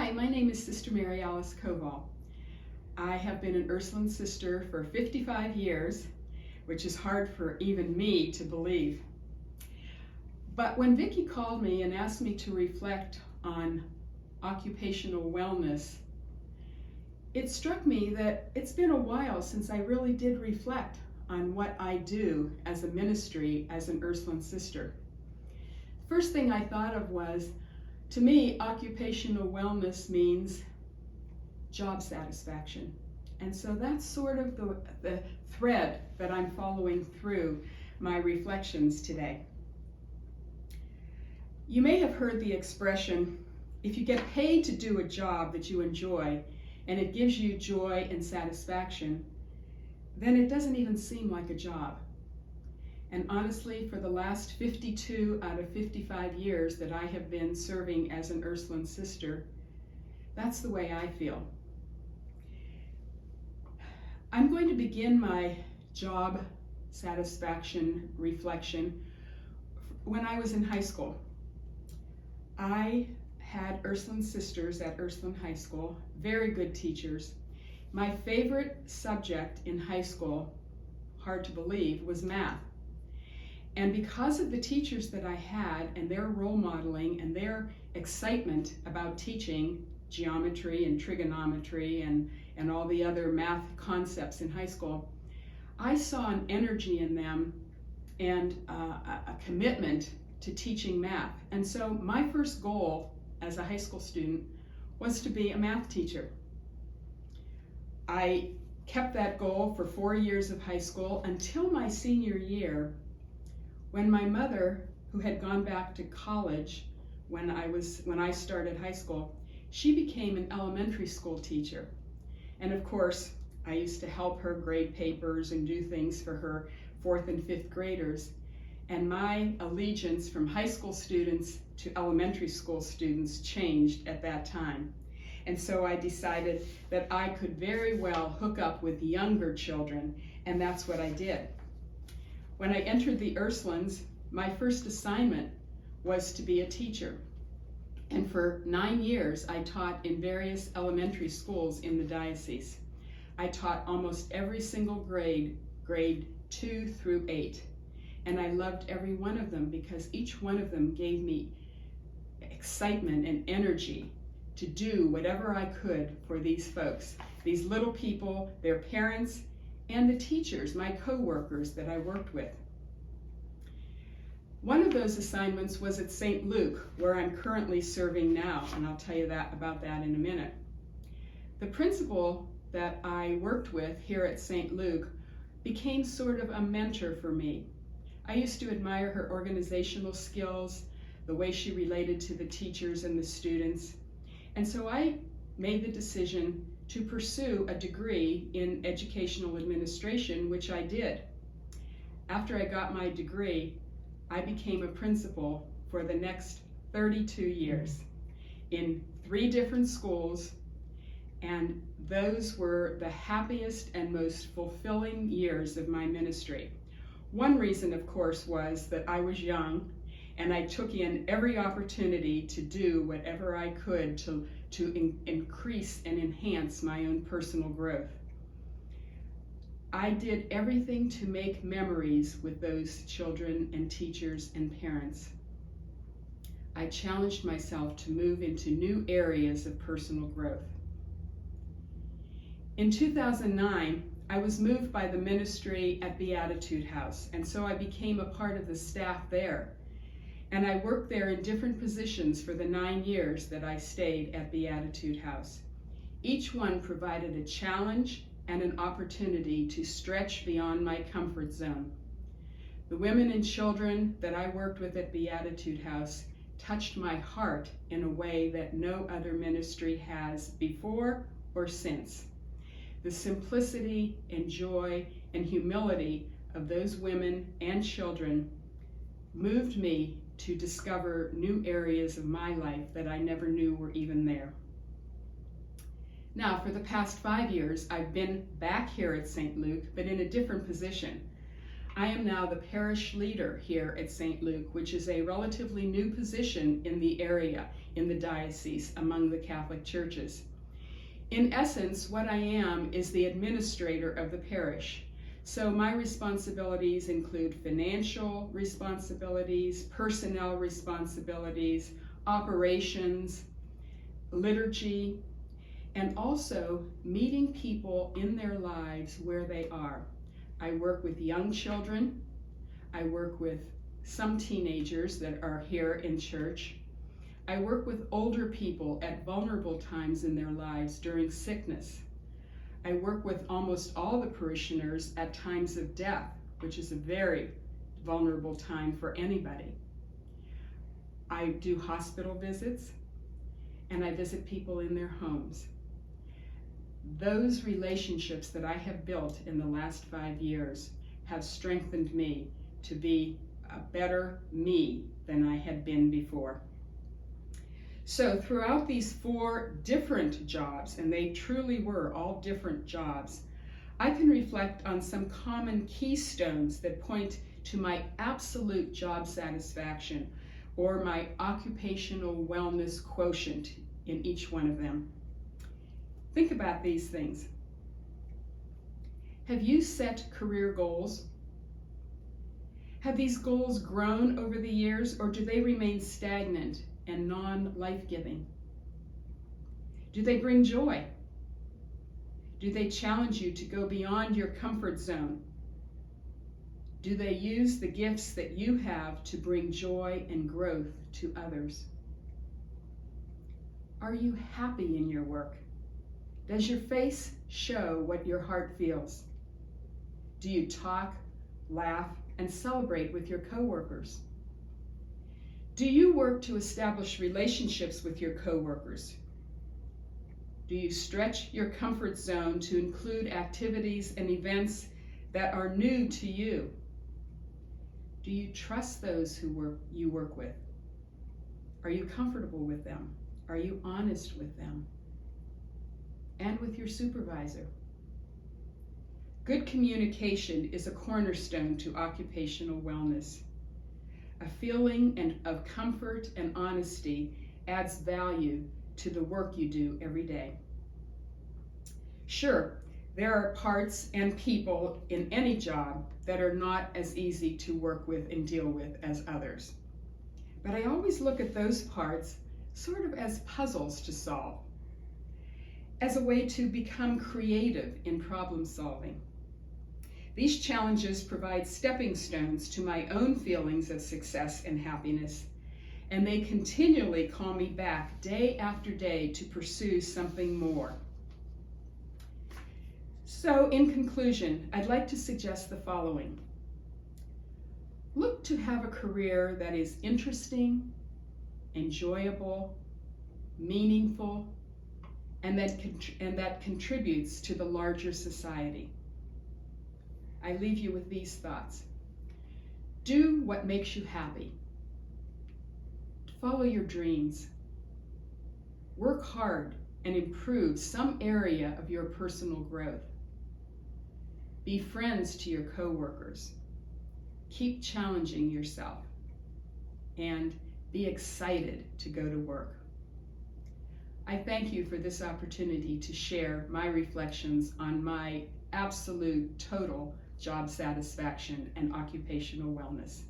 Hi, my name is Sister Mary Alyce Koval. I have been an Ursuline sister for 55 years, which is hard for even me to believe. But when Vicki called me and asked me to reflect on occupational wellness, it struck me that it's been a while since I really did reflect on what I do as a ministry as an Ursuline sister. First thing I thought of was, to me, occupational wellness means job satisfaction. And so that's sort of the thread that I'm following through my reflections today. You may have heard the expression, if you get paid to do a job that you enjoy and it gives you joy and satisfaction, then it doesn't even seem like a job. And honestly, for the last 52 out of 55 years that I have been serving as an Ursuline sister, that's the way I feel. I'm going to begin my job satisfaction reflection when I was in high school. I had Ursuline sisters at Ursuline High School, very good teachers. My favorite subject in high school, hard to believe, was math. And because of the teachers that I had and their role modeling and their excitement about teaching geometry and trigonometry and all the other math concepts in high school, I saw an energy in them and a commitment to teaching math. And so my first goal as a high school student was to be a math teacher. I kept that goal for 4 years of high school until my senior year, when my mother, who had gone back to college when I started high school, she became an elementary school teacher. And of course, I used to help her grade papers and do things for her 4th and 5th graders. And my allegiance from high school students to elementary school students changed at that time. And so I decided that I could very well hook up with younger children, and that's what I did. When I entered the Ursulines, my first assignment was to be a teacher. And for 9 years, I taught in various elementary schools in the diocese. I taught almost every single grade 2 through 8. And I loved every one of them because each one of them gave me excitement and energy to do whatever I could for these folks, these little people, their parents, and the teachers, my co-workers that I worked with. One of those assignments was at St. Luke, where I'm currently serving now, and I'll tell you about that in a minute. The principal that I worked with here at St. Luke became sort of a mentor for me. I used to admire her organizational skills, the way she related to the teachers and the students, and so I made the decision to pursue a degree in educational administration, which I did. After I got my degree, I became a principal for the next 32 years in 3 different schools, and those were the happiest and most fulfilling years of my ministry. One reason, of course, was that I was young and I took in every opportunity to do whatever I could to increase and enhance my own personal growth. I did everything to make memories with those children and teachers and parents. I challenged myself to move into new areas of personal growth. In 2009, I was moved by the ministry at Beatitude House, and so I became a part of the staff there. And I worked there in different positions for the 9 years that I stayed at Beatitude House. Each one provided a challenge and an opportunity to stretch beyond my comfort zone. The women and children that I worked with at Beatitude House touched my heart in a way that no other ministry has before or since. The simplicity and joy and humility of those women and children moved me to discover new areas of my life that I never knew were even there. Now, for the past 5 years, I've been back here at St. Luke, but in a different position. I am now the parish leader here at St. Luke, which is a relatively new position in the area, in the diocese, among the Catholic churches. In essence, what I am is the administrator of the parish. So my responsibilities include financial responsibilities, personnel responsibilities, operations, liturgy, and also meeting people in their lives where they are. I work with young children. I work with some teenagers that are here in church. I work with older people at vulnerable times in their lives during sickness. I work with almost all the parishioners at times of death, which is a very vulnerable time for anybody. I do hospital visits, and I visit people in their homes. Those relationships that I have built in the last 5 years have strengthened me to be a better me than I had been before. So throughout these 4 different jobs, and they truly were all different jobs, I can reflect on some common keystones that point to my absolute job satisfaction or my occupational wellness quotient in each one of them. Think about these things. Have you set career goals? Have these goals grown over the years, or do they remain stagnant and non-life-giving? Do they bring joy? Do they challenge you to go beyond your comfort zone? Do they use the gifts that you have to bring joy and growth to others? Are you happy in your work? Does your face show what your heart feels? Do you talk, laugh, and celebrate with your coworkers? Do you work to establish relationships with your coworkers? Do you stretch your comfort zone to include activities and events that are new to you? Do you trust those you work with? Are you comfortable with them? Are you honest with them? And with your supervisor? Good communication is a cornerstone to occupational wellness. A feeling of comfort and honesty adds value to the work you do every day. Sure, there are parts and people in any job that are not as easy to work with and deal with as others. But I always look at those parts sort of as puzzles to solve, as a way to become creative in problem solving. These challenges provide stepping stones to my own feelings of success and happiness, and they continually call me back day after day to pursue something more. So in conclusion, I'd like to suggest the following. Look to have a career that is interesting, enjoyable, meaningful, and that contributes to the larger society. I leave you with these thoughts. Do what makes you happy. Follow your dreams. Work hard and improve some area of your personal growth. Be friends to your coworkers. Keep challenging yourself. And be excited to go to work. I thank you for this opportunity to share my reflections on my absolute total job satisfaction and occupational wellness.